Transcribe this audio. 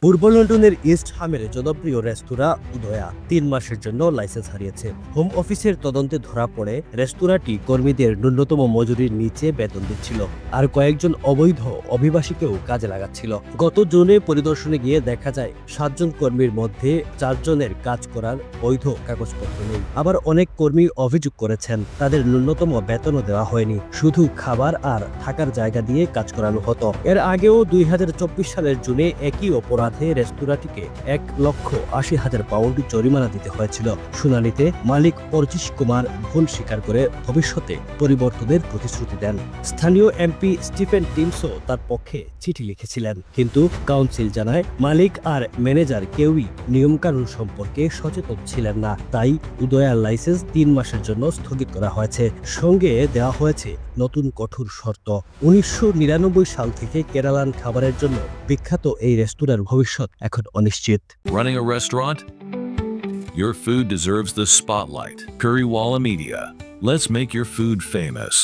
পূর্ব লন্ডনের ইস্ট হামের জনপ্রিয় রেস্তোরাঁ উদয়া ৩ মাসের জন্য লাইসেন্স হারিয়েছে। হোম অফিসের তদন্তে ধরা পড়ে রেস্তোরাঁটি কর্মীদের ন্যূনতম মজুরির নিচে বেতন দিচ্ছিল, আর কয়েকজন অবৈধ অভিবাসীকেও কাজে লাগাচ্ছিল। গত জুনে পরিদর্শনে গিয়ে দেখা যায় ৭ জন কর্মীর মধ্যে ৪ জনের কাজ করার বৈধ কাগজপত্র নেই। আবার অনেক কর্মী অভিযোগ করেছেন তাদের ন্যূনতম বেতনও দেওয়া হয়নি, শুধু খাবার আর থাকার জায়গা দিয়ে কাজ করানো হতো। এর আগেও ২০২৪ সালের জুনে একই অপরাধে রেস্তোরাঁটিকে ১,৮০,০০০ পাউন্ড জরিমানা দিতে হয়েছিল। শুনানিতে মালিক অর্জিশ কুমার ভুল স্বীকার করে ভবিষ্যতে পরিবর্তনের প্রতিশ্রুতি দেন। স্থানীয় এমপি স্টিফেন টিমসও তার পক্ষে চিঠি লিখেছিলেন, কিন্তু কাউন্সিল জানায় মালিক আর ম্যানেজার কেউই নিয়মকানুন সম্পর্কে সচেতন ছিলেন না। তাই উদয়ার লাইসেন্স ৩ মাসের জন্য স্থগিত করা হয়েছে। সঙ্গে দেওয়া হয়েছে নতুন কঠোর শর্ত। ১৯৯৯ সাল থেকে কেরালান খাবারের জন্য বিখ্যাত এই রেস্তোরাঁর ভবিষ্যৎ এখন অনিশ্চিত। Running a restaurant? Your food deserves the spotlight. Currywalla Media. Let's make your food famous.